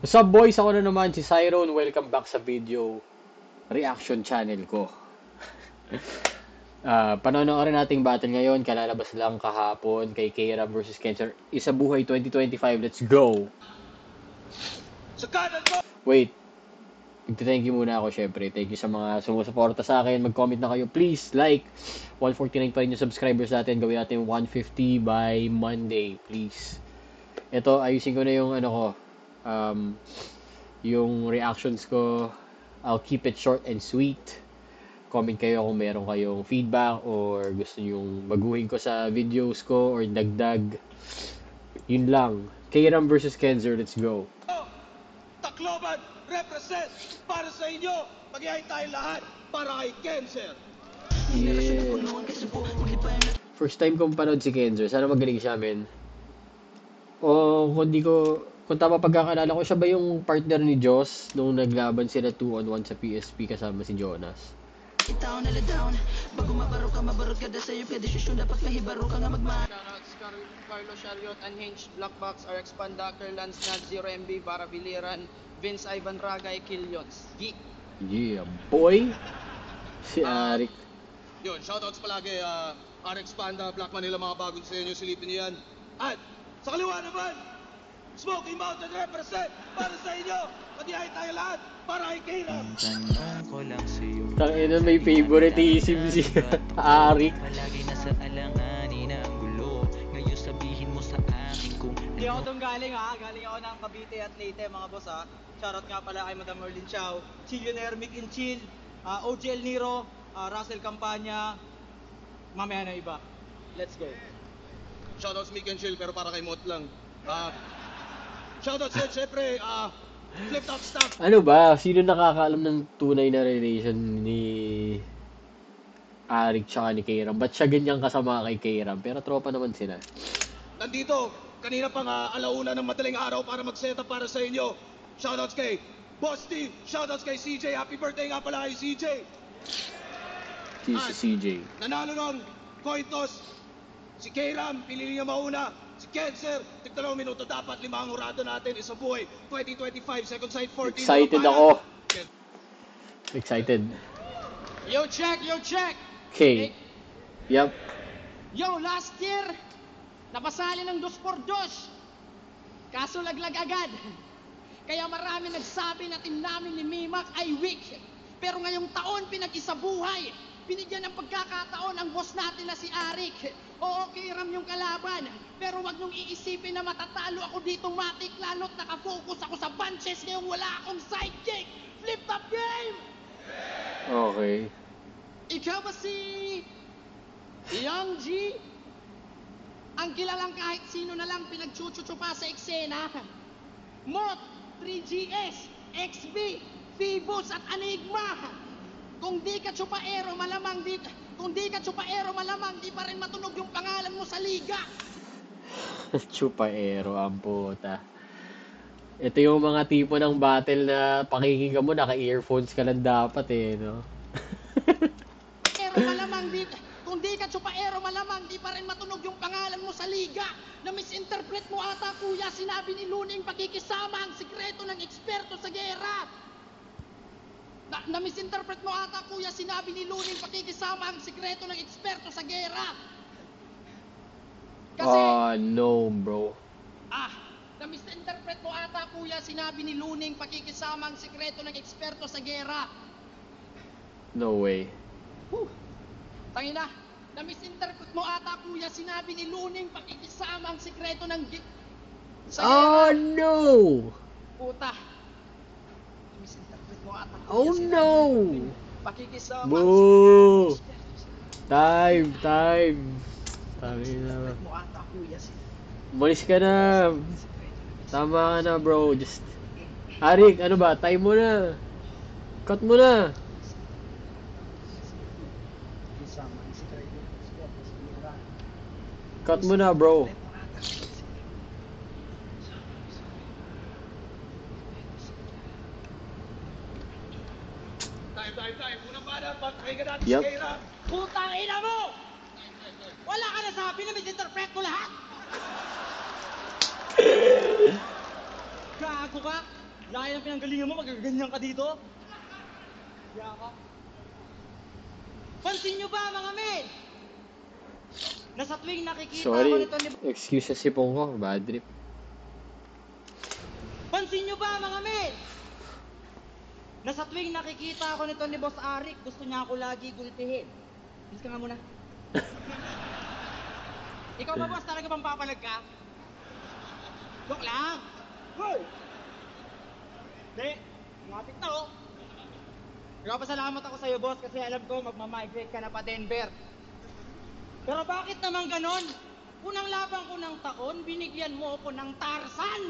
What's up boys? Ako na naman si Cyron. Welcome back sa video reaction channel ko. Panonoorin nating battle ngayon. Kalalabas lang kahapon kay Kairam versus Cancer. Isa buhay 2025. Let's go! Wait. Thank you muna ako syempre. Thank you sa mga sumusuporta sa akin. Mag-comment na kayo. Please like. 149 pa rin yung subscribers natin. Gawin natin 150 by Monday. Please. Ito, ayusin ko na yung ano ko. Yung reactions ko. I'll keep it short and sweet. Comment kayo kung meron kayong feedback or gusto nyong baguhin ko sa videos ko or dagdag. Yun lang. Kairam versus Kenzer, let's go. Tacloban, represent para sa inyo. Magyayin tayo lahat para kay Kenzer. Yeah. First time kong panood si Kenzer. Sana magaling siya, men. O kung tama pagkakalala ko, siya ba yung partner ni Joss nung naglaban sila 2-on-1 sa PSP kasama si Jonas? Shoutouts Carlos Chariot, Unhinged, Black Box, RX Panda, Kerlans, Nad, Zero MB, Bara Biliran, Vince Ivan Ragay, Killions. Yeah, boy! Si Arik. Yun, shoutouts palagi RX Panda, Black Manila, mga bagong sa inyo, silipin niyo yan. At sa kaliwa naman, Smoky Mountain represent para sa inyo. Magyayin tayo lahat para kay Kairam. Tangina, may favoritism si Arik. Palagi nasa alanganin ang gulo. Ngayon sabihin mo sa akin kung Hindi ako doon galing ha. Galing ako ng Cavite at Leyte mga boss ha. Shoutout nga pala kay Madam Merlin Chow, Chillionaire Mick and Chill, OG El Niro, Russell Campania, mamaya na iba. Let's go. Shoutouts Mick and Chill pero para kay Mot lang. Shoutouts din syempre Flip Top Staff. Ano ba? Sino nakakaalam ng tunay na relation ni Arik tsaka ni Kairam? Ba't siya ganyan kasama kay Kairam? Pero tropa naman sila. Nandito, kanina pang alauna ng madaling araw para mag-set up para sa inyo. Shoutouts kay Boss T, shoutouts kay CJ. Happy birthday nga pala kay CJ. Si CJ. Nanalo ng coin toss. Si Kairam, pinili niya mauna. Si Kenzer, 2 minuto dapat 5 ang urado natin. Isa buhay, 2025, second side 14. Excited ako. Excited. Yo check, yo check. Okay. Yup. Yo, last year, napasali ng 2x2. Kaso laglag agad. Kaya marami nagsabi na team namin ni Mimak ay weak. Pero ngayong taon, pinag-isa buhay. Binigyan ng pagkakataon ang boss natin na si Arik. Oo, Kairam yung kalaban. Pero wag niyong iisipin na matatalo ako ditong matik. Lalo't nakafocus ako sa bunches ngayong wala akong sidekick. Flip top game! Okay. Ikaw ba si Young G? Ang kilalang kahit sino na lang pinagchuchucho pa sa eksena. Mot, 3GS, XB, Phoebus at Enigma. Kung di ka chupaero, malamang di pa rin matunog yung pangalan mo sa liga. Chupaero, ang puta. Ito yung mga tipo ng battle na pakikinggan mo, naka-earphones ka lang dapat eh, no? Kung di ka chupaero, malamang di pa rin matunog yung pangalan mo sa liga. Na misinterpret mo ata kuya, sinabi ni Luning pakikisama ang sikreto ng eksperto sa gera. Na misinterpret mo ata kuya, sinabi ni Luning pakikisama ang sikreto ng eksperto sa gera. Kasi, No, bro. na misinterpret mo ata kuya, sinabi ni Luning pakikisama ang sikreto ng eksperto sa gera. No way. Tangina, na misinterpret mo ata kuya, sinabi ni Luning pakikisama ang sikreto ng sa gera. Oh, no! Puta. Misinterpret mo ata kuya, Oh, sinabi no! ni Luning pakikisama ang Boo! sikreto Time! Tangina na. mo ata kuya, Umalis ka na. Tama ka na, bro. Just... Arik, ano ba? Time mo na. Cut mo na. Cut mo na, bro. Time. Unang bala, pagkahinga natin Yup. si Kairam. Putang ina mo! Wala ka na sabi na misinterpret ko lahat! Gago ka! Laki ng pinanggalingan mo, magaganyan ka dito. Kaya ka. Pansin nyo ba, mga men? Na sa tuwing nakikita ako Sorry. nito ni... Excuse sa sipong ko. Bad trip. Pansin nyo ba, mga men? Na sa tuwing nakikita ako nito ni Boss Arik, gusto niya ako lagi gulpihin. Bilis ka nga muna. Ikaw ba, boss, talaga bang papalag ka? Joke lang. Hoy! Hindi, lumapit na oh. Nagpapasalamat ako sa'yo, boss, kasi alam ko magmamigrate ka na pa Denver. Pero bakit naman ganon? Unang labang ko ng taon, binigyan mo ko ng Tarzan.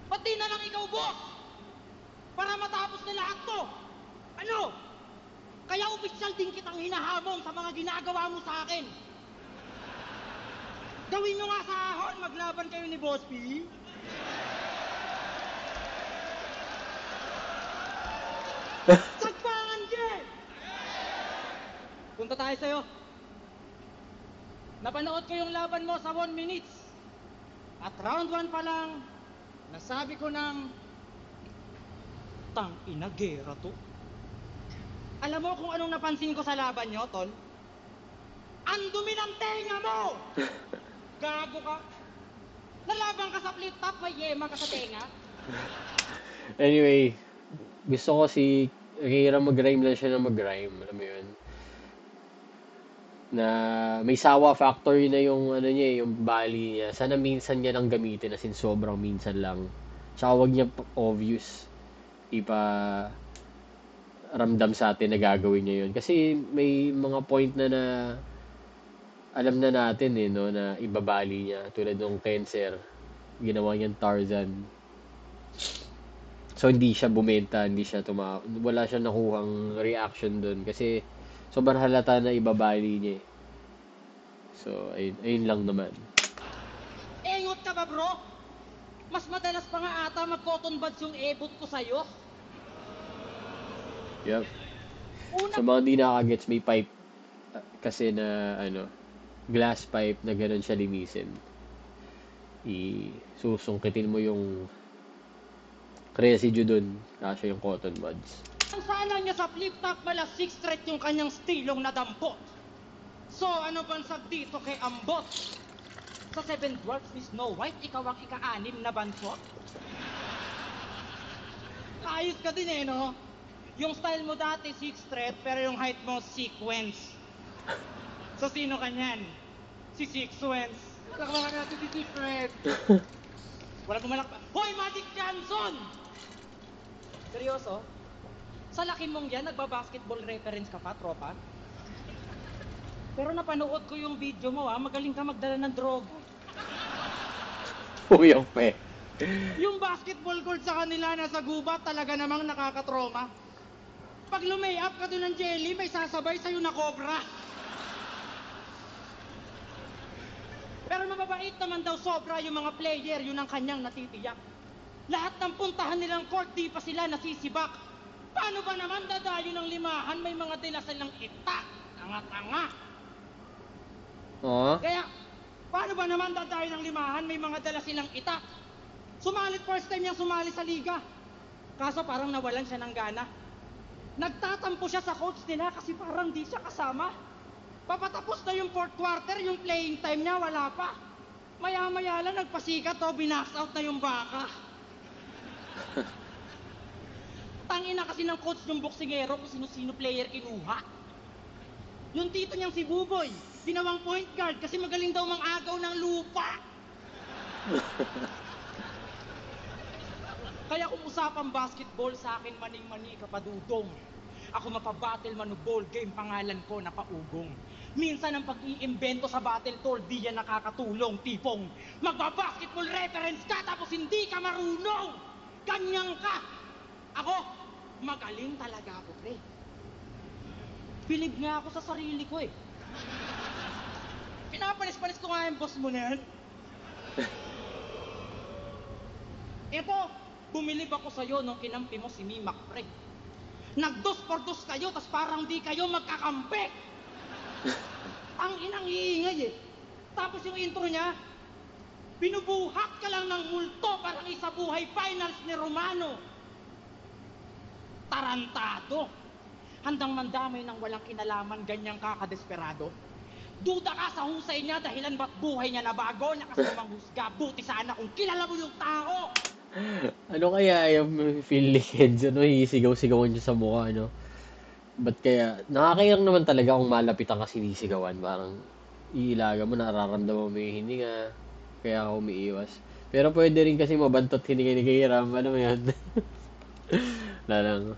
Pati na lang ikaw, boss! Para matapos na lahat to. Ano? Kaya opisyal din kitang hinahamon sa mga ginagawa mo sa akin. Gawin nyo nga sa ahon, maglaban kayo ni Boss P. Sagpangan, Jen! Punta tayo sa'yo. Napanood ko yung laban mo sa 1 minutes. At round 1 pa lang, nasabi ko ng tang-ina, gera to. Alam mo kung anong napansin ko sa laban nyo, tol? Ang dumi ng tenga mo! Gago ka. Nalaban ka sa flip top, may yema ka sa tenga. Anyway, gusto ko si Rira mag-rhyme lang siya na mag-rhyme. Alam mo yun? Na may sawa factor na yung ano niya, yung bali niya. Sana minsan niya lang gamitin, as in sobrang minsan lang. Tsaka wag niya obvious ipa ramdam sa atin na gagawin niya yun. Kasi may mga point na alam na natin no, na ibabali niya. Tulad ng cancer, ginawa niyang Tarzan. So, hindi siya bumenta, hindi siya wala siya nakuhang reaction doon. Kasi, sobrang halata na ibabali niya. So, ayun lang naman. Engot ka ba, bro? Mas madalas pa nga ata mag-cotton buds yung ebot ko sa'yo. Yep. Una, Sa mga di nakagets, may pipe kasi na, glass pipe na ganun siya linisin. Susungkitin mo yung residue dun, kasi yung cotton buds. ang sana niya sa flip top mala 6 thread yung kanyang stilong na dampot. So, ano bansag dito kay Ambot? Sa 7 Dwarfs ni Snow White, ikaw ang ika-6 na bansot? Ayos ka din no? Yung style mo dati 6 thread, pero yung height mo sequence. So, sino kanyan? Si Sequence. Lakbakan natin si Sequence. Wala pumalakpak. Hoy, Magic Johnson! Seryoso? Sa laki mong yan, nagba-basketball reference ka pa, tropa? Pero napanood ko yung video mo, magaling ka magdala ng droga. Uyong pe. Yung basketball court sa kanila nasa gubat, talaga namang nakakatroma. Pag lumay up ka doon ng jelly, may sasabay sa'yo na cobra. Pero mababait naman daw sobra yung mga player, yun ang kanyang natitiyak. Lahat ng puntahan nilang court, di pa sila nasisibak. Paano ba naman dadayo ng limahan, may mga dila silang itak? Tanga-tanga. Oh, Kaya, paano ba naman dadayo ng limahan, may mga dala silang itak? Sumalit first time niyang sumali sa liga. Kaso parang nawalan siya ng gana. Nagtatampo siya sa coach nila kasi parang di siya kasama. Papatapos na yung 4th quarter, yung playing time niya wala pa. Maya-maya lang nagpasikat binax out na yung baka. Tangina kasi ng coach yung boksingero kung sino-sino player kinuha. Yung tito niyang si Buboy, ginawang point guard kasi magaling daw mang-agaw ng lupa. Kaya kung usapang basketball sa akin, maning-mani kapadudong. Ako mapabattle manu ball game, pangalan ko napaugong. Minsan ang pag-iimbento sa battle tol, di yan nakakatulong. Tipong magbabasketball reference ka tapos hindi ka marunong. Ganyan ka. Ako, magaling talaga ako, pre. Believe nga ako sa sarili ko eh. Pinapalis-palis ko nga yung boss mo na yan. Eto, bumilib ako sa'yo nung kinampi mo si Mimak, pre. Nag-2 for 2 kayo, tas parang di kayo magkakampi. Ang inang iingay eh. Tapos yung intro niya, Binubuhat ka lang ng multo para sa buhay finals ni Romano. Tarantado. Handang mandamay ng walang kinalaman, ganyang kakadesperado. Duda ka sa husay niya dahilan ba't buhay niya nabago. Lakas mo manghusga, buti sana kung kilala mo yung tao. Ano kaya yung feel ni Kenzo, no? Hisigaw-sigawan niya sa mukha, no? Ba't kaya? Nakakayang naman talaga kung malapitan ka sinisigawan. Parang iilaga mo, nararamdaman mo yung hininga. Kaya ako umiiwas. Pero pwede rin kasi mabantot hininga ni Kairam. Ano mo yan? Lalang.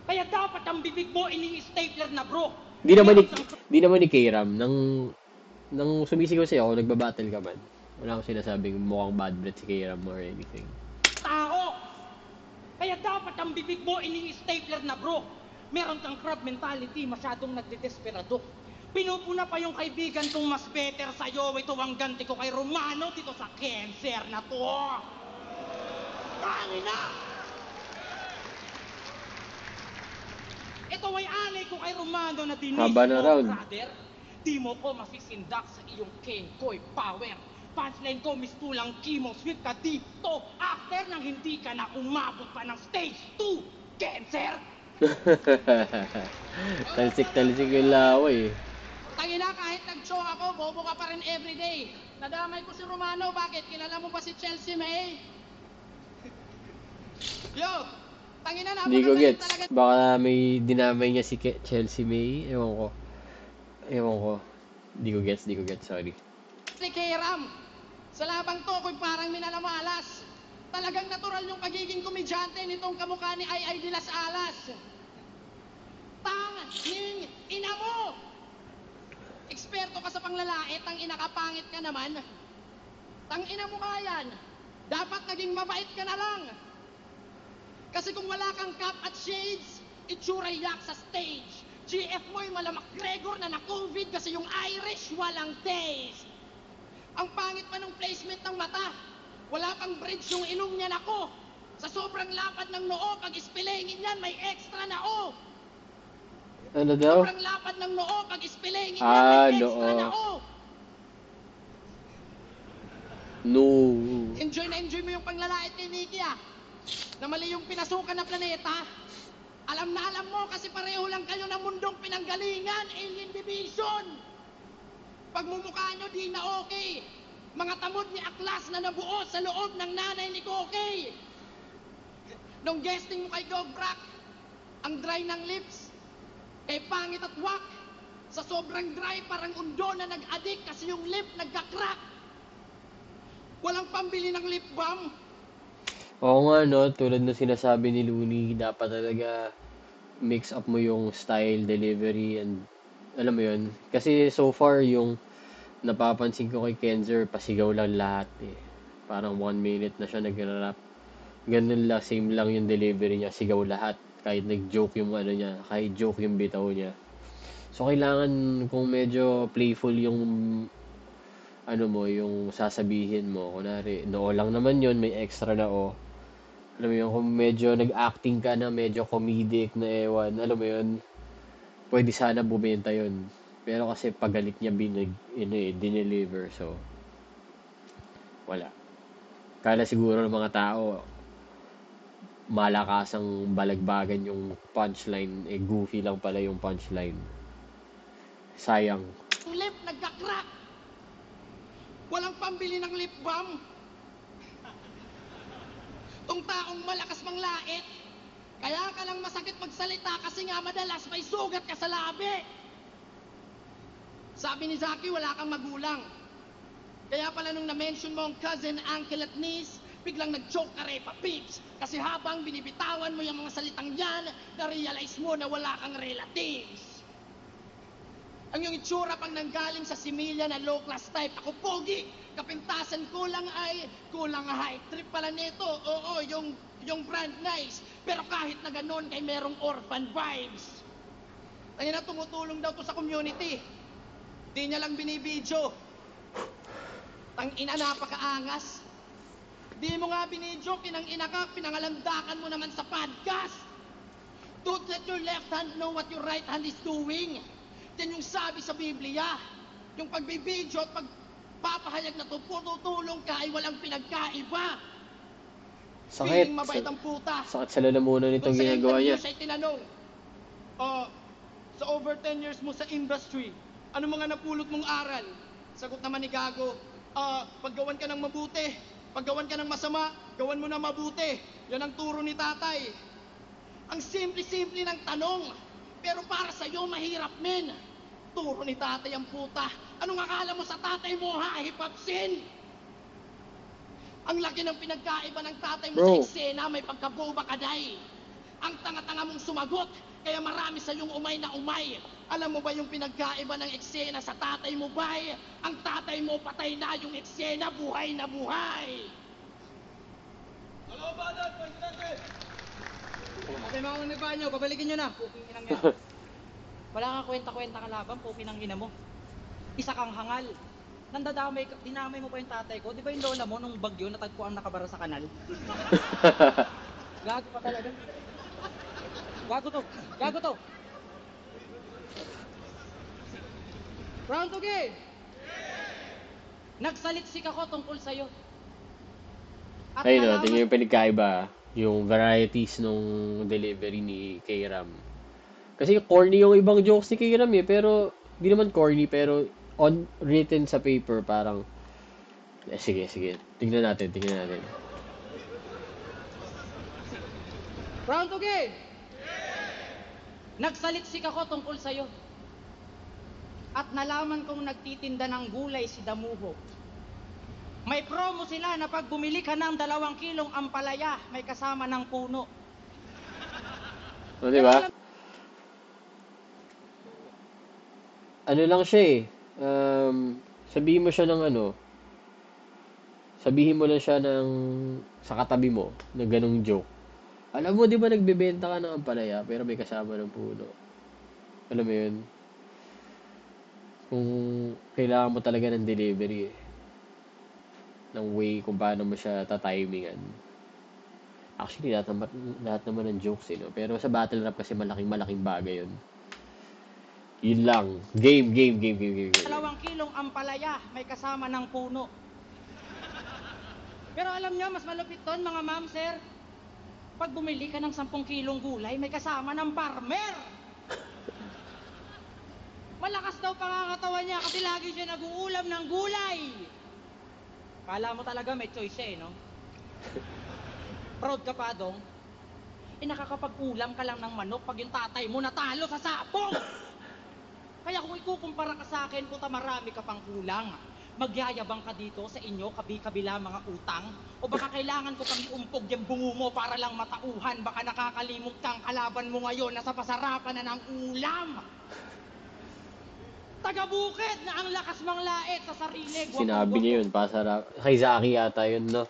Kaya dapat ang bibig mo ini-stapler na bro. Di naman ni Kairam. Nang sumisigaw sa'yo ako, nagbabattle ka man. Wala akong sinasabing mukhang bad breath si Kairam or anything. Tao! Kaya dapat ang bibig mo ini-stapler na bro. Meron kang crab mentality, masyadong nagdedesperado. Pinupuna pa yung kaibigan kong mas better sa'yo. Ito ang ganti ko kay Romano dito sa cancer na to. Tangina! Ito ay alay ko kay Romano na dinis Haba na mo, round. brother. Di mo ko masisindak sa iyong Kenkoy power. Punchline ko, mistulang chemo, sweet ka dito. After nang hindi ka na umabot pa ng stage 2, cancer! Talsik-talsik yung laway. Tangina, kahit nag-show ako, bobo ka pa rin everyday. Nadamay ko si Romano, bakit? Kilala mo ba si Chelsea May? Yo! Tangina, Hindi ko napakagaling gets. talaga Baka may dinamay niya si Chelsea May. Ewan ko. Hindi ko gets. Sorry. ni Kairam. Sa labang to, ako'y parang minalamalas. Talagang natural yung pagiging komedyante nitong kamukha ni Ay de las Alas. Tanging ina mo! Eksperto ka sa panglalait, ang inakapangit ka naman. Tang ina mo ka yan. Dapat naging mabait ka na lang. Kasi kung wala kang cap at shades, itsuray yak sa stage. GF mo'y malamak Gregor na na-COVID kasi yung Irish walang taste. Ang pangit pa ng placement ng mata. Wala pang bridge yung ilong niya nako. Sa sobrang lapad ng noo, pag ispilengin yan, may extra na o. Ano daw? Sobrang lapad ng noo, pag ispilengin yan, may extra na o. No. Enjoy mo yung panglalait ni Nikki ah. Na mali yung pinasukan na planeta. Alam na alam mo kasi pareho lang kayo ng mundong pinanggalingan, Alien Division. Pagmumukha nyo di na okay. Mga tamod ni Aklas na nabuo sa loob ng nanay ni Kokey. Nung guesting mo kay Gogbrack, ang dry ng lips, kay pangit at wak. Sa sobrang dry, parang undo na nag-addict kasi yung lip nagka-crack. Walang pambili ng lip balm. Oo nga, no? Tulad na sinasabi ni Looney, dapat talaga mix up mo yung style, delivery, and alam mo yun. Kasi so far, yung napapansin ko kay Kenzer, pasigaw lang lahat eh. Parang 1 minute na siya nag-rap. Ganun lang, same lang yung delivery niya, sigaw lahat. Kahit nag-joke yung ano niya, kahit joke yung bitaw niya. So, kailangan kung medyo playful yung ano mo, yung sasabihin mo. Kunwari, noo lang naman yun, may extra na o. Alam mo yun, kung medyo nag-acting ka na, medyo comedic na ewan, alam mo yun, pwede sana bumenta yun. Pero kasi pagalit niya dineliver, so, wala. Kala siguro ng mga tao, malakasang balagbagan yung punchline, goofy lang pala yung punchline. Sayang. Ang lip nagka-crack. Walang pambili ng lip balm. Tong taong malakas manglait. Kaya ka lang masakit magsalita kasi nga madalas may sugat ka sa labi. Sabi ni Zaki, wala kang magulang. Kaya pala nung na-mention mo ang cousin, uncle at niece, biglang nag-joke ka rin pa, peeps. Kasi habang binibitawan mo yung mga salitang yan, na-realize mo na wala kang relatives. Ang yung itsura pang nanggaling sa similya na low-class type, ako pogi. Kapintasan kulang high trip pala nito. Oo, yung brand nice. Pero kahit na ganun, kay merong orphan vibes. Kaya na tumutulong daw to sa community. Di niya lang binibidyo. Tang-ina, napakaangas. Di mo nga binidyo, kinang-ina ka, pinangalandakan mo naman sa podcast. Don't let your left hand know what your right hand is doing. Yan yung sabi sa Biblia. Yung pagbibidyo at Papahayag na to, tutulong ka ay walang pinagkaiba. Sakit. Feeling mabait ang puta. Sakit sa lalamunan nitong Kung sa ginagawa interview niya. siya'y tinanong, sa over 10 years mo sa industry, ano mga napulot mong aral? Sagot naman ni Gago, paggawan ka ng mabuti, paggawan ka ng masama, gawan mo na mabuti. Yan ang turo ni tatay. Ang simple-simple ng tanong, pero para sa'yo mahirap, men. Turo ni tatay ang puta. Anong akala mo sa tatay mo, ha? Hipapsin! Ang laki ng pinagkaiba ng tatay mo sa Bro. eksena, may pagkaboba ka, day. Ang tanga-tanga mong sumagot, kaya marami sa yung umay na umay. Alam mo ba yung pinagkaiba ng eksena sa tatay mo, bay? Ang tatay mo patay na, yung eksena buhay na buhay. Hello, Badan, Presidente! Okay, mga uniba nyo, babalikin nyo na. Puking inang yan. Wala kang kwenta-kwenta kalaban, puking ang ina mo. Isa kang hangal. Dinamay mo pa yung tatay ko. Di ba yung lola mo nung bagyo natagpo ang nakabara sa kanal? Gago pa talaga. Gago to. Round to game. Nagsaliksik ako tungkol sa'yo. At Ayun o, nalaman- tingnan yung pinagkaiba. Yung varieties nung delivery ni K-Ram. Kasi corny yung ibang jokes ni K-Ram eh. Pero, di naman corny, pero on written sa paper, parang sige. Tingnan natin. Round to game. Nagsaliksik ako tungkol sa'yo. At nalaman kong nagtitinda ng gulay si Damuho. May promo sila na pag bumili ka ng 2 kilong ampalaya, may kasama ng puno. O, di ba? Ano lang siya eh. Sabihin mo siya ng ano. Sabihin mo lang siya ng sa katabi mo na ganong joke. Alam mo, di ba nagbebenta ka ng ampalaya pero may kasama ng puno? Alam mo yun? Kung kailangan mo talaga ng delivery eh. Ng way kung paano mo siya tatimingan. Actually, lahat naman ng jokes eh, no? Pero sa battle rap kasi malaking bagay yun. Yun lang. Game. 2 kilong ampalaya, may kasama ng puno. Pero alam nyo, mas malupit doon, mga ma'am, sir. Pag bumili ka ng 10 kilong gulay, may kasama ng farmer. Malakas daw pangangatawan niya kasi lagi siya nag-uulam ng gulay. Kala mo talaga may choice eh, no? Proud ka pa, dong? Nakakapag-ulam ka lang ng manok pag yung tatay mo natalo sa sapong. Kaya kung ikukumpara ka sa akin, puta, marami ka pang kulang. Magyayabang ka dito sa inyo, kabi-kabila mga utang. O baka kailangan ko pang iumpog yung bungo mo para lang matauhan. Baka nakakalimot kang kalaban mo ngayon na sa pasarapan na ng ulam. Taga-bukid na ang lakas manglait sa sarili. Sinabi niya yun. Kay Zaki yata yun, no?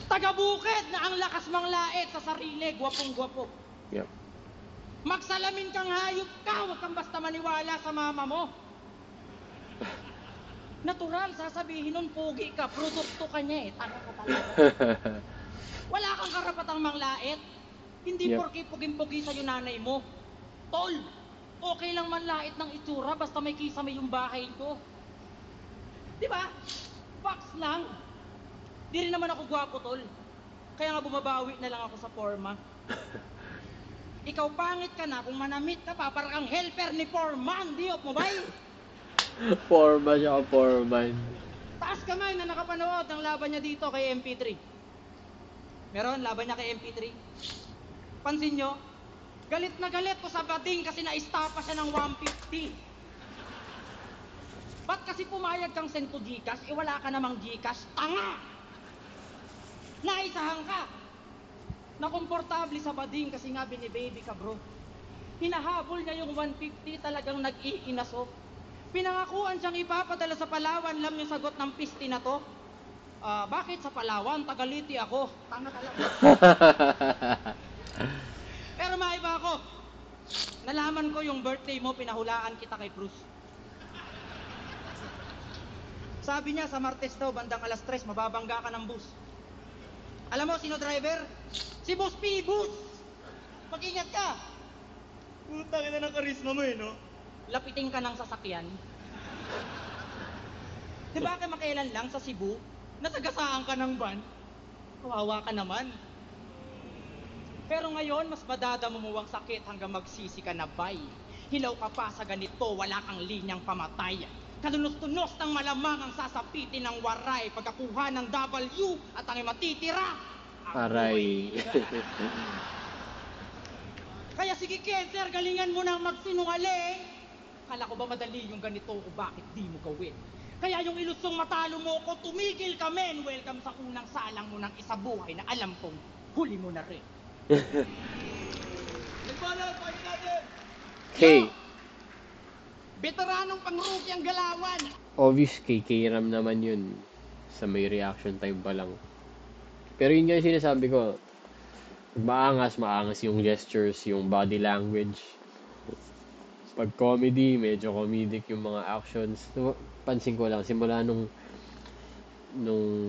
Taga-bukid na ang lakas manglait sa sarili. Gwapong-gwapo. Yep. Magsalamin kang hayop ka, huwag kang basta maniwala sa mama mo. Natural, sasabihin nun, pogi ka, produkto ka niya eh, tanga ka talaga. Wala kang karapatang manglait. Hindi Yep. porki puging-pugi sa'yo nanay mo. Tol, okay lang manlait ng itsura basta may kisame yung bahay ko. Di ba? Facts lang. Di rin naman ako gwapo, tol. Kaya nga bumabawi na lang ako sa forma. Ikaw pangit ka na, kung manamit ka pa, parang kang helper ni Foreman, diop mo bay? Foreman siya ka, Foreman. Taas kamay na nakapanood ng laban niya dito kay MP3. Meron, laban niya kay MP3. Pansin nyo, galit na galit ko sa bading kasi na-stapa siya ng 150. Ba't kasi pumayag kang send to Gcash, wala ka namang Gcash, tanga! Naisahan ka! Nakomportable sa bading kasi nga bini-baby ka, bro. Hinahabol niya yung 150, talagang nag-iinaso. Pinangakuan siyang ipapadala sa Palawan, alam yung sagot ng pisti na to? Bakit sa Palawan? Tagaliti ako. Tanga talaga. Pero maiba ako. Nalaman ko yung birthday mo, pinahulaan kita kay Bruce. Sabi niya sa Martes daw, bandang alas 3, mababangga ka ng bus. Alam mo, sino driver? Si Boss P. Bus! Mag-ingat ka! Putang ina ng karisma mo eh, no? Lapitin ka ng sasakyan. Di ba kamakailan lang sa Cebu, nasagasaan ka ng van? Kawawa ka naman. Pero ngayon, mas madadama mo ang sakit hanggang magsisi ka na, bay. Hilaw ka pa sa ganito, wala kang linyang pamatay. Kalunos-tunos ng malamang ang sasapitin ng waray pagkakuha ng W at ang matitira. Aray. Kaya sige, Kenzer, galingan mo nang magsinungaling. Kala ko ba madali yung ganito o bakit di mo gawin? Kaya yung ilusong matalo mo ko, tumigil ka, men. Welcome sa unang salang mo ng isabuhay na alam kong huli mo na rin. Nagbalag, fight natin! Okay. Veteranong pang-rookie ang galawan. Obvious kay K-Ram naman yun. Sa may reaction time pa lang. Pero yun nga yung sinasabi ko. Maangas yung gestures, yung body language. Pag comedy, medyo comedic yung mga actions. Pansin ko lang, simula nung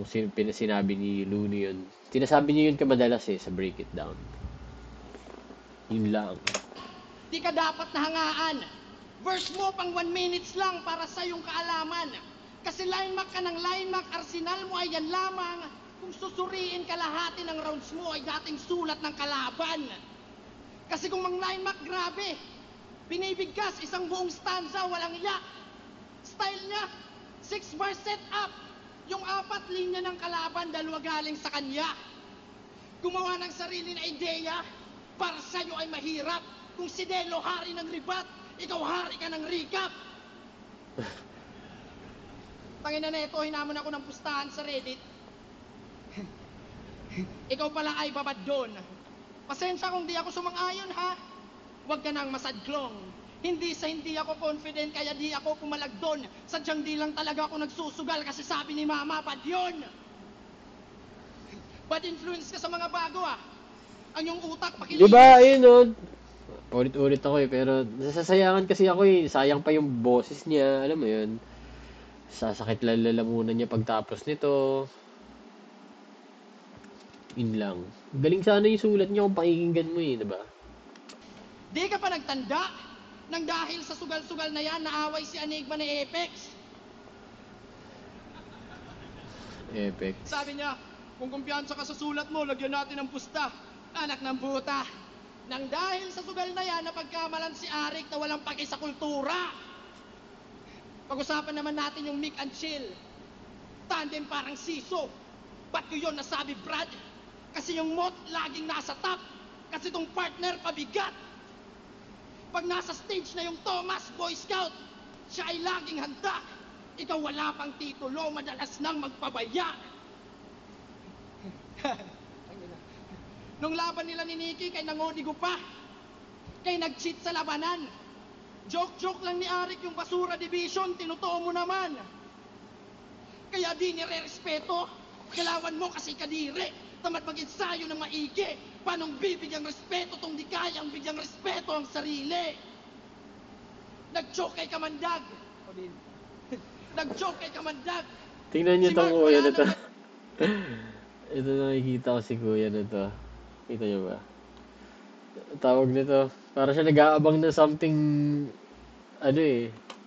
sinabi ni Looney yun. Sinasabi niya yun kamadalas sa Break It Down. Yun lang. Di ka dapat nahangaan. Verse mo pang 1 minutes lang para sa yung kaalaman. Kasi line mark ka ng line mark, arsenal mo ay yan lamang. Kung susuriin kalahati ng rounds mo ay dating sulat ng kalaban. Kasi kung mang line mark, grabe. Binibigkas isang buong stanza, walang yak. Style niya, 6 bar set up. Yung 4 linya ng kalaban, 2 galing sa kanya. Gumawa ng sarili na ideya, para sa'yo ay mahirap. Kung si Delo hari ng ribat, ikaw hari ka ng recap. Tangina na ito, hinamon ako ng pustahan sa Reddit. Ikaw pala ay babad doon. Pasensya kung di ako sumang-ayon, ha? Huwag ka nang masadklong. Hindi ako confident, kaya di ako pumalag doon. Sadyang di lang talaga ako nagsusugal kasi sabi ni Mama, bad yun. Bad influence ka sa mga bago, Ang yung utak pakilinis. Diba, ayun ulit-ulit ako pero nasasayangan kasi ako sayang pa yung boses niya, alam mo yun. Sasakit lalamunan niya pagtapos nito. Yun lang. Galing sana yung sulat niya kung pakikinggan mo diba? Di ka pa nagtanda nang dahil sa sugal-sugal na yan, naaway si Enigma ni Apex. Epic. Sabi niya, kung kumpiyansa ka sa sulat mo, lagyan natin ng pusta. Anak ng buta. Nang dahil sa sugal na yan, napagkamalan si Arik na walang paki sa kultura. Pag-usapan naman natin yung Mick and Chill. Tandem parang siso. Ba't ko yun nasabi, Brad? Kasi yung Mot laging nasa top. Kasi tong partner pabigat. Pag nasa stage na yung Thomas, Boy Scout, siya ay laging handa. Ikaw wala pang titulo, madalas nang magpabaya. Nung laban nila ni Nikki, kay nangodigo pa. Kay nag-cheat sa labanan. Joke-joke lang ni Arik yung Basura Division, tinutuo mo naman. Kaya di nire-respeto. Kalawan mo kasi kadiri. Tamad mag-ensayo ng maigi. Paanong bibigyang respeto tong di kayang bigyang respeto ang sarili? Nag-joke kay Kamandag. Nag-joke kay Kamandag. Tingnan niyo Si tong Mark, kuya wala na to. naman- Ito nakikita ko si kuya na to. Kita niyo ba? Tawag nito. Para siya nag-aabang na something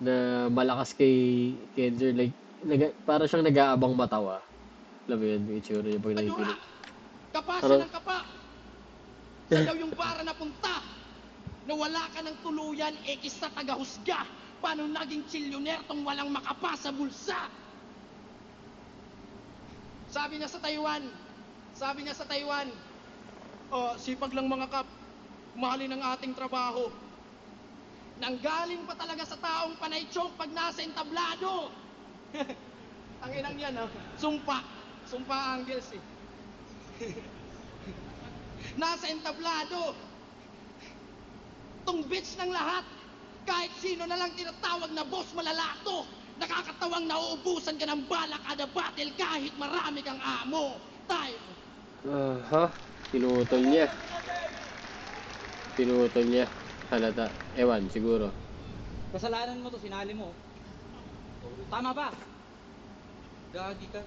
na malakas kay Kenzer. Like, para siyang nag-aabang matawa. Alam mo yun, yung itsura niya pag Adura. nakikinig. Kapa Ano? siya ng kapa. Sa daw yung bara na punta. Na wala ka ng tuluyan, sa tagahusga. Paano naging chilyuner tong walang makapa sa bulsa? Sabi niya sa Taiwan, sipag lang mga kap, mahalin ang ating trabaho. Nanggaling pa talaga sa taong panay choke pag nasa entablado. Ang inang yan, Sumpa Angels Nasa entablado. Tong bitch ng lahat. Kahit sino na lang tinatawag na boss malalato. Nakakatawang nauubusan ka ng bala kada battle kahit marami kang amo. Pinutol niya. Halata. Ewan, siguro. Kasalanan mo to, sinali mo. Tama ba? Gagi ka.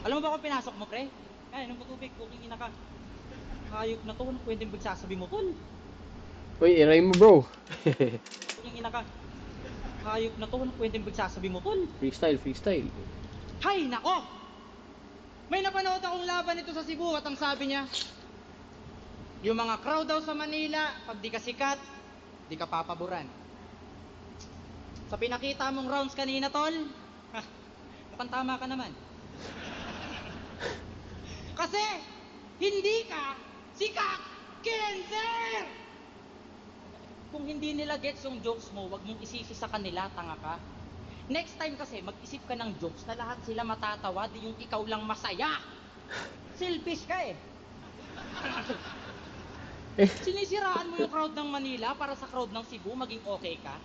Alam mo ba kung pinasok mo, pre? Ay, nung patubig, kuking ina ka. Hayop na to, ano pwedeng pagsasabi mo, tol? Uy, iray mo bro. Kuking ina ka. Hayop na to, anong pwedeng pagsasabi mo, tol? Freestyle, freestyle. Hay, nako! May napanood akong laban nito sa Cebu at ang sabi niya, yung mga crowd daw sa Manila, pag di ka sikat, di ka papaboran. Sa pinakita mong rounds kanina, tol, mukhang tama ka naman. Kasi, hindi ka sikat, Kenzer! Kung hindi nila gets yung jokes mo, wag mong isisi sa kanila, tanga ka. Next time kasi, mag-isip ka ng jokes na lahat sila matatawa, di yung ikaw lang masaya. Selfish ka eh. Sinisiraan mo yung crowd ng Manila para sa crowd ng Cebu maging okay ka?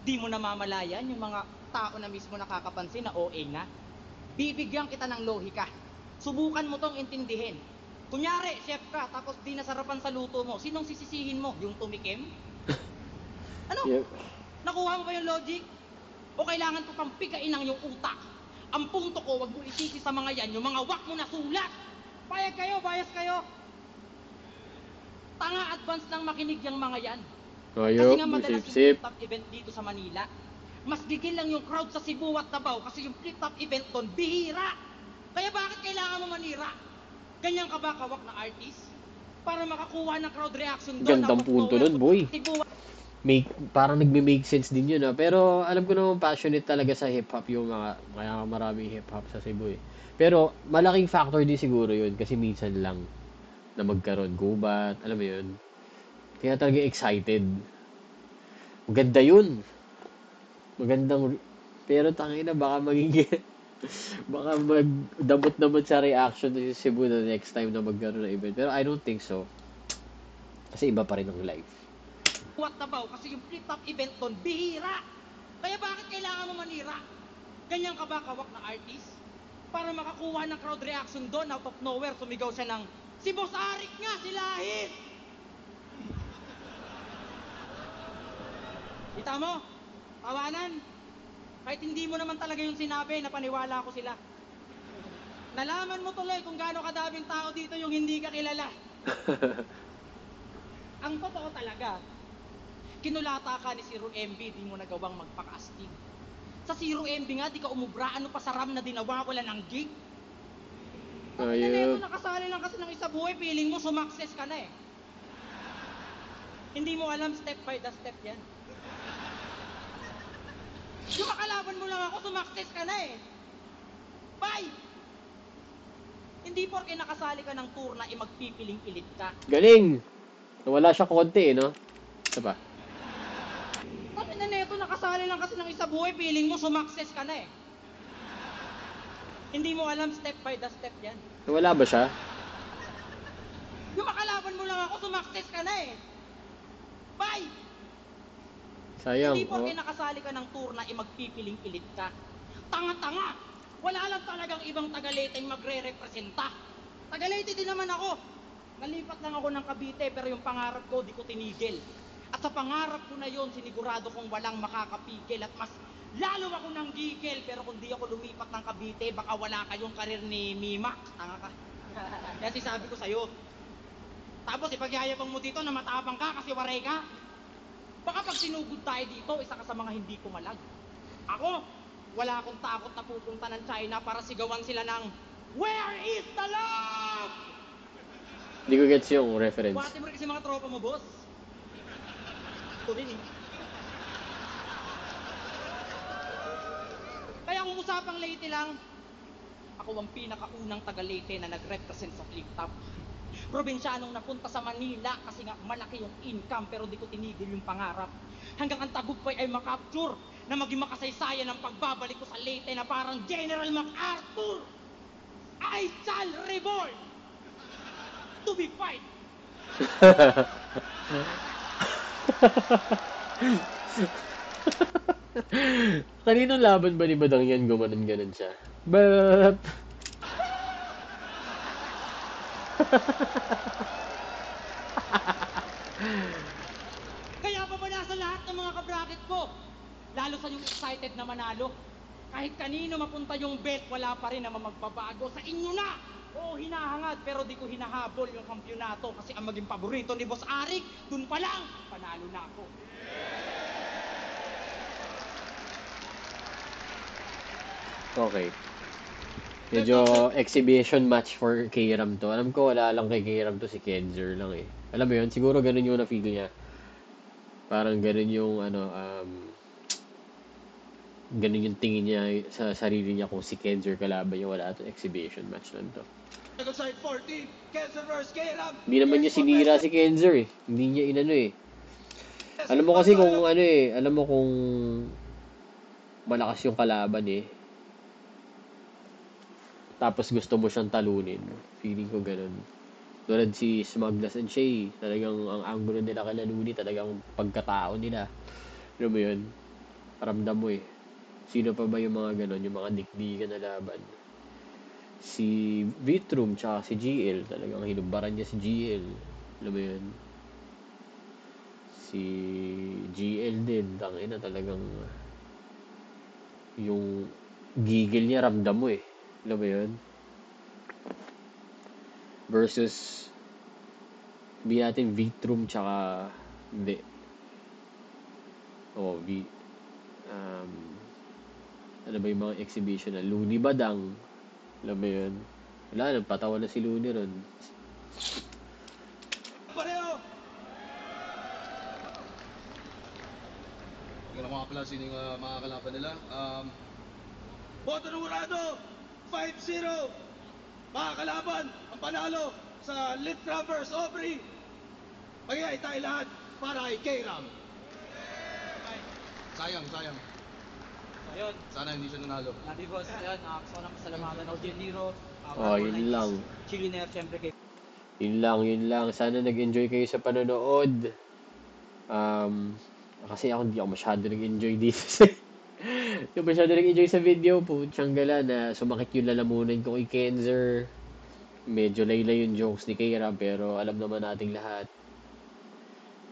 Di mo namamalayan yung mga tao na mismo nakakapansin na OA na? Bibigyan kita ng lohika. Subukan mo tong intindihin. Kunyari, chef ka, tapos di nasarapan sa luto mo, sinong sisisihin mo? Yung tumikim? Ano? Yep. Nakuha mo ba yung logic? O kailangan ko pang pigain ang yung utak? Ang punto ko, wag mo isisi sa mga yan, yung mga wak mo na sulat. Payag kayo, bias kayo. Tanga advance lang makinig yung mga yan. Kasi Ayop, nga madalas yung sip-sip. flip-top event dito sa Manila. Mas gigil lang yung crowd sa Cebu at Davao kasi yung flip-top event doon, bihira. Kaya bakit kailangan mo manira? Ganyan ka ba kawak na artist? Para makakuha ng crowd reaction doon. Gandang punto nun, boy. Parang nagme-make sense din yun, pero alam ko naman passionate talaga sa hip-hop yung mga, kaya maraming hip-hop sa Cebu eh. Pero malaking factor din siguro yun kasi minsan lang na magkaroon gubat, alam mo yun. Kaya talaga excited. Maganda yun. Magandang, pero tangina baka maging baka magdamot naman sa reaction ng Cebu na next time na magkaroon ng event. Pero I don't think so. Kasi iba pa rin ang live. What Davao kasi yung flip-top event doon, bihira. Kaya bakit kailangan mo manira? Ganyan ka ba kawak na artist? Para makakuha ng crowd reaction doon, out of nowhere, sumigaw siya ng, si Boss Arik nga, si Lahit! Kita mo? Tawanan. Kahit hindi mo naman talaga yung sinabi, napaniwala ko sila. Nalaman mo tuloy kung gaano kadaming tao dito yung hindi ka kilala. Ang totoo talaga, kinulata ka ni Zero MB, di mo nagawang magpaka-astig. Sa Zero MB nga, di ka umubra, ano pa sa RAM na dinawawalan ng gig? Ayun. Nakasali lang kasi ng isa buhay, feeling mo sumakses ka na eh. Hindi mo alam, step by the step yan. Yung makalaban mo lang ako, sumakses ka na eh. Bye! Hindi porke nakasali ka ng tour na magpipiling ilit ka. Galing! Wala siya konti eh, no? Ito pa. Sabi na neto, nakasali lang kasi ng isa buhay, feeling mo sumakses ka na eh. Hindi mo alam, step by the step yan. Wala ba siya? Yung makalaban mo lang ako, sumakses ka na eh. Bye! Sayang. Hindi porke Oh. nakasali ka ng tour na magpipiling ilit ka. Tanga-tanga! Wala lang talagang ibang Tagalaytay magre-representa. Tagalaytay din naman ako. Nalipat lang ako ng Cavite pero yung pangarap ko di ko tinigil. At sa pangarap ko na yon, sinigurado kong walang makakapigil at mas lalo ako ng gigil. Pero kung di ako lumipat ng Cavite, baka wala kayong karir ni Mimak. Tanga ka. Yan sabi ko sa'yo. Tapos ipagyayabang mo dito na matapang ka kasi waray ka. Baka pag sinugod tayo dito, isa ka sa mga hindi kumalag. Ako, wala akong takot na pupunta ng China para sigawan sila ng Where is the love? Hindi ko gets yung reference. Buhati mo rin kasi mga tropa mo, boss. Ito din eh. Kaya kung usapang Leyte lang, ako ang pinakaunang taga Leyte na nag-represent sa flip-top. Probinsyanong napunta sa Manila kasi nga malaki yung income pero di ko tinigil yung pangarap. Hanggang ang tagumpay ay makapture na maging makasaysayan ang pagbabalik ko sa Leyte na parang General MacArthur. I shall reborn to be fight. Kaninong laban ba ni Badang yan? Gumanon-ganon siya. But... Kaya pa ba nasa lahat ng mga kabracket ko? Lalo sa yung excited na manalo. Kahit kanino mapunta yung bet, wala pa rin naman magbabago. Sa inyo na! Oo, hinahangad, pero di ko hinahabol yung kampyonato kasi ang maging paborito ni Boss Arik, dun pa lang, panalo na ako. Okay. Medyo exhibition match for K-Ram to. Alam ko wala lang kay K-Ram to, si Kenzer lang eh. Alam mo yun, siguro ganun yung na-feel niya. Parang ganun yung ganun yung tingin niya sa sarili niya kung si Kenzer kalaban niya, wala to, exhibition match lang to. Second side 14, Kenzer versus K-Ram. Hindi naman niya sinira si Kenzer eh. Hindi niya inano eh. Alam mo kasi kung alam mo kung malakas yung kalaban eh. Tapos gusto mo siyang talunin. Feeling ko ganun. Tulad si Smugglers and Shay, talagang ang angulo nila kay Laluni, talagang pagkatao nila. Alam mo yun? Paramdam mo eh. Sino pa ba yung mga ganun, yung mga dikdikan na laban? Si Vitrum tsaka si GL, talagang hinubaran niya si GL. Alam mo yun? Si GL din, tangina talagang yung gigil niya, ramdam mo eh. Alam mo yun? Versus hindi natin Vitrum tsaka hindi. Ano ba yung mga exhibition na Looney Badang? Alam mo yun? Wala, nagpatawa na si Looney ron. Pareho! Hindi ko na mga pala sino yung mga kalaban nila. Boto ng Urado, 5-0. Mga kalaban, ang panalo sa Litra vs. Aubrey. Magigay tayo lahat para kay K-Ram. Sayang. So, yun. Sana hindi siya nanalo. Nabi boss, yun. Gusto ko lang pasalamatan ako Jen Nero. Yun lang. Chillionaire, syempre kay Yun lang. Sana nag-enjoy kayo sa panonood. Kasi ako hindi ako masyado nag-enjoy dito. Hindi masyado nag-enjoy sa video. Putsang gala na sumakit yung lalamunan ko kay Kenzer. Medyo laylay yung jokes ni K-Ram, pero alam naman nating lahat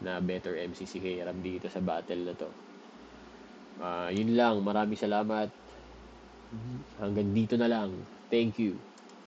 na better MC si K-Ram dito sa battle na to. Yun lang. Maraming salamat. Hanggang dito na lang. Thank you.